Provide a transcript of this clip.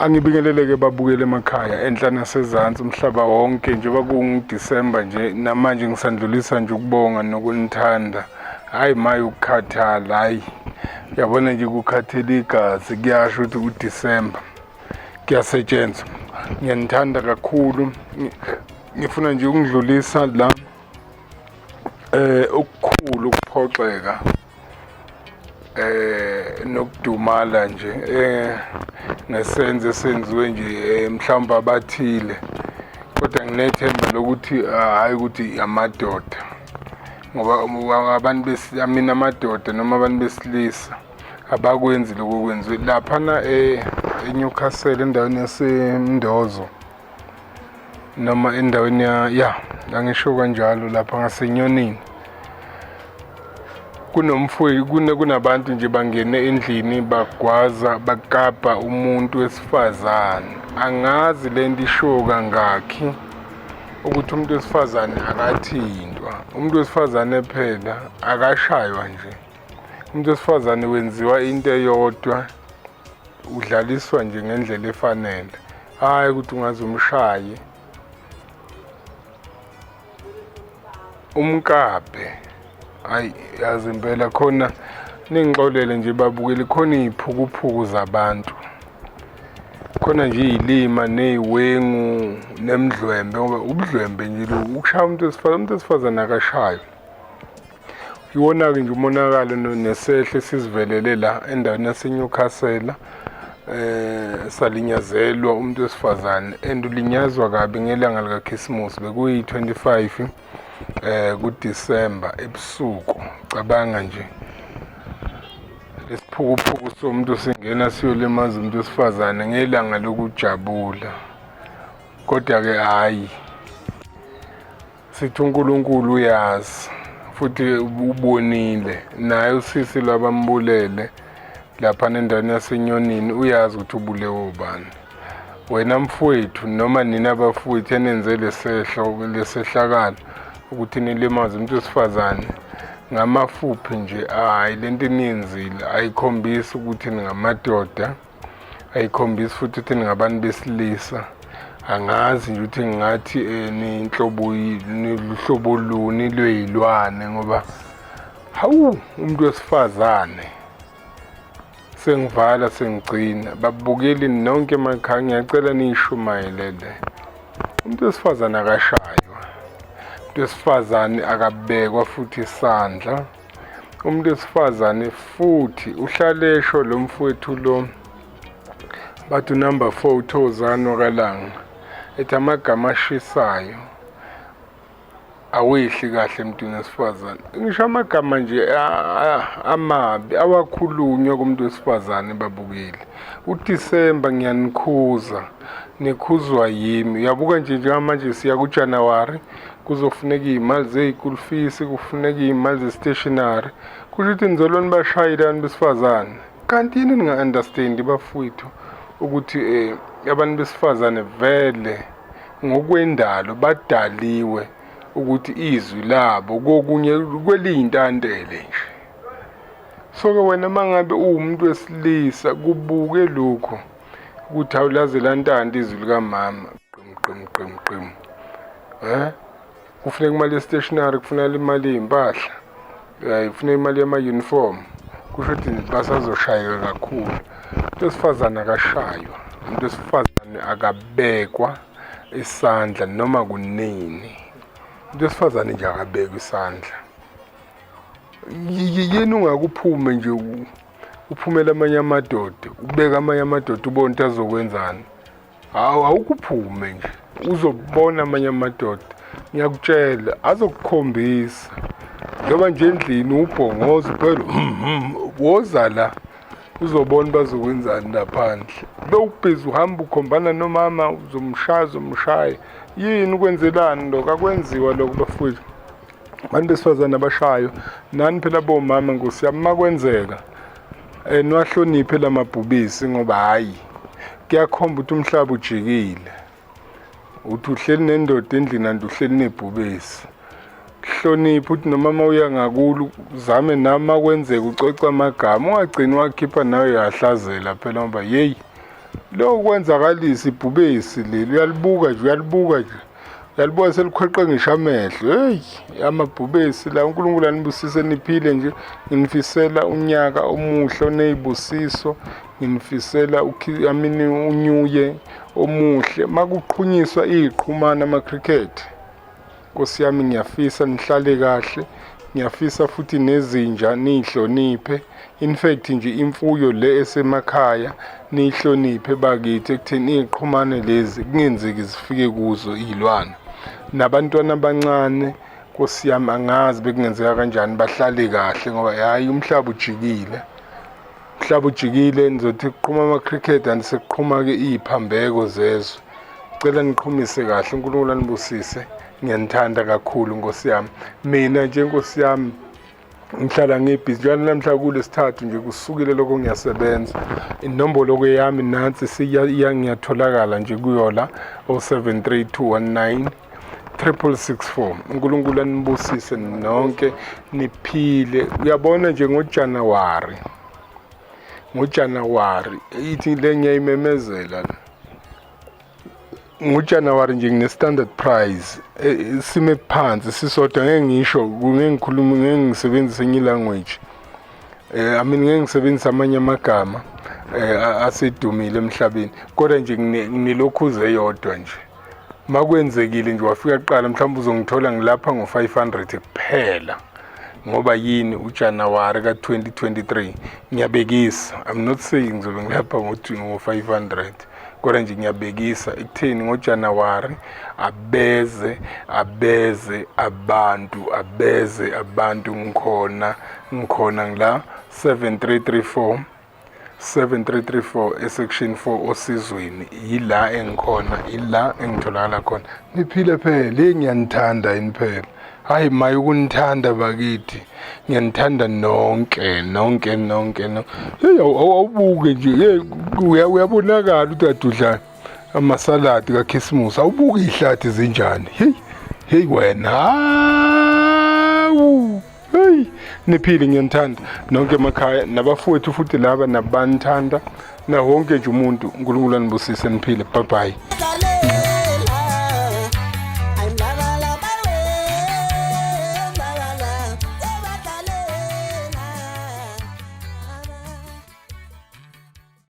Angibingeleleke babukele emakhaya enhla nasezantsi umhlaba wonke njengoba kungu-December nje namanje ngisandlulisa nje ukubonga nokunithanda. Hayi maye ukukhathala, hayi uyabona nje kukhathela igazi kuyasho ukuthi uDecember kuyasetshenzwa. Ngiyanithanda kakhulu, ngifuna nje ukungidlulisa la okukhulu ukuphoxeka nokudumala nje nesenze esenziwe nje mhlawumbe abathile, kodwa nginethemba lokuthi hayi ukuthi amadoda, ngoba abantu amina amadoda noma abantu besilisa abakwenzi lokho kwenziwe laphana eNewcastle endaweni yaseMndozo noma endaweni ya angisho kanjalo lapha ngaseNyonini. Kunabantu nje bangene endlini bagwaza bakapa umuntu wesifazane. Angazi lento isho kangakhi ukuthi umuntu wesifazane akathintwa. Umuntu wesifazane phela akashaywa nje. Umuntu wesifazane wenziwa into eyodwa, udlaliswa nje ngendlela efanele, hayi ukuthi ungaze umshaye umkaphe. Hayi yazi impela khona ningixolele nje babukeli, khona iziphukuphuku zabantu, khona nje izilima neziwengu nemidlwembe, ngoba ubudlwembe nje lo ukushaya umuntu wesifazane akashayo. Iwona-ke nje umonakalo nesehlo esizivelele la endaweni yaseNewcastle. Salinyazelwa umuntu wesifazane and ulinyazwa kabi ngelanga likaKhisimusi, bekuyi-25 kuDisemba ebusuku. Cabanga nje lesiphukuphuku somuntu singena siyolimaza umuntu wesifazane ngelanga lokujabula. Kodwa-ke hayi, sithi uNkulunkulu uyazi futhi ubonile, naye usisi lwabambulele lapha endaweni yaseNyonini uyazi ukuthi ubulewe ubani. Wena mfowethu noma nina abafowethu enenze lesehlakalo ukuthi nilimaze umuntu wesifazane ngamafuphi nje, hayi lento eniyenzile ayikhombisi ukuthi ningamadoda, ayikhombisi futhi ukuthi ningabantu besilisa. Angazi nje ukuthi ngingathi luhlobo luni lwey'lwane, ngoba hawu umuntu wesifazane. Sengivala sengigcina babukeli nonke emakhaya, ngiyacela niyishumayelele. Umuntu wesifazane akashaywa, umuntu wesifazane akabekwa futhi isandla. Umuntu wesifazane futhi uhlalesho lo mfowethu lo bathi number 4 uThozani wakalanga ethi amagama ashisayo awehli kahle emntwini wesifazane. Ngisho amagama nje amabi awakhulunywa kumuntu wesifazane babukeli. UDisemba ngiyanikhuza, nikhuzwa yimi. Uyabuka nje njengamanje siya kuJanuwari, kuzofuneka iy'mali zey'school fees, kufuneka iy'mali ze-stationery. Kusho ukuthi nizolwane bashayile abantu besifazane. Kanti yini ninga-understand bafowethu ukuthi abantu besifazane vele ngokwendalo badaliwe ukuthi izwi labo kokunye kweliyintandele nje. So-ke wena mangabe uwumuntu wesilisa kubuke lokho ukuthi awulaze lantanda izwi likamama qim. Kufuneka imali ye-stationery, kufuneka imali yey'mpahla, kufuneka imali yama-uniform. Kusho ukuthi basazoshayeka kakhulu. Umuntu wesifazane akashaywa, umuntu wesifazane akabekwa isandla noma kunini. Umuntu wesifazane nje akabekwa isandla. Yini ungakuphume nje uphumela amanye amadoda, ubeka amanye amadoda ubone ukuthi azokwenzani? Awukuphume nje uzobona amanye amadoda, ngiyakutshela azokukhombisa. Njengoba nje endlini ubhongoza phela woza la uzobona bazokwenzani ngaphandle. Bewubhizi uhamba ukhombana nomama uzomshaya. Yini ukwenzelani lokho? Akwenziwa lokho bafowethu. Abantu besifazane abashayo nani phela bomama Nkosi yami makwenzeka niwahloniphe lamabhubisi, ngoba hayi kuyakhomba ukuthi umhlaba ujikile. Uthi uhleli nendoda endlini kanti uhleli nebhubesi. Hlonipha ukuthi noma uya ngakulu uzame nama kwenzeka ucoca amagama, ungagcini wakhipha nawe yahlazela phela, ngoba yeyi lo kwenzakalisa ibhubesi leli uyalibuka nje yalibuka selikhweqe ngisho amehlo. Hey, amabhubesi la uNkulunkulu anibusise niphile nje. Nginifisela unyaka omuhle onezibusiso, nginifisela unyuye omuhle. Makuqhunyiswa iqhumana ama-cricket, Nkosi yami ngiyafisa nihlale kahle, ngiyafisa futhi nezinja nihloniphe. In fact nje imfuyo le esemakhaya nihloniphe bakithi ekutheni iqhumane lezi kungenzeki zifike kuzo izilwane. Nabantwana abancane Nkosi yami angazi bekungenzeka kanjani bahlale kahle ngoba hayi umhlaba ujikile. Nizothi kuqhuma ama-cricket andisekuqhuma-ke iziphambeko zezwe. Cela niqhumise kahle, uNkulunkulu anibusise. Ngiyanithanda kakhulu Nkosi yami. Mina nje Nkosi yami ngihlala ngibhizi njalo namhla kulesithathu nje kusukile lokho ngiyasebenza. Inombolo yami nansi ngiyatholakala nje kuyola 0732196664. uNkulunkulu anibusise nonke niphile. Uyabona nje ngoJanuwari ithi le ngiyayimemezela. NgoJanuwari nje ngine-standard price sime phansi sisodwa ngeke ngisho ngikhuluma ngisebenzisa enye language. Ngeke ngisebenzisa amanye amagama asedumile emhlabeni, kodwa nje nginelokhuze eyodwa nje. Makwenzekile nje wafika kuqala mhlawumbe uzongithola ngilapha ngo500 kuphela. Ngoba yini uJanuwari ka2023 ngiyabekisa. I'm not saying ngizobe ngilapha ngo500. Kodwa nje ngiyabekisa ekutheni ngoJanuwari abeze abantu ngikhona ngila 7334 esection 4 osizweni. Yila engikhona, ila engitholakala khona. Niphile phela, ngiyanithanda yini phela. Hayi maye ukunithanda bakithi. Ngiyanithanda nonke. Hey awubuke nje uyabonakala ukuthi udla amasaladi kaKhisimusi. Awubuke ihlathi zinjani. Hey wena. Hey niphile ngiyanithanda nonke emakhaya nabafowethu futhi laba nabanithanda na wonke nje umuntu. uNkulunkulu anibusise niphile. Bye bye.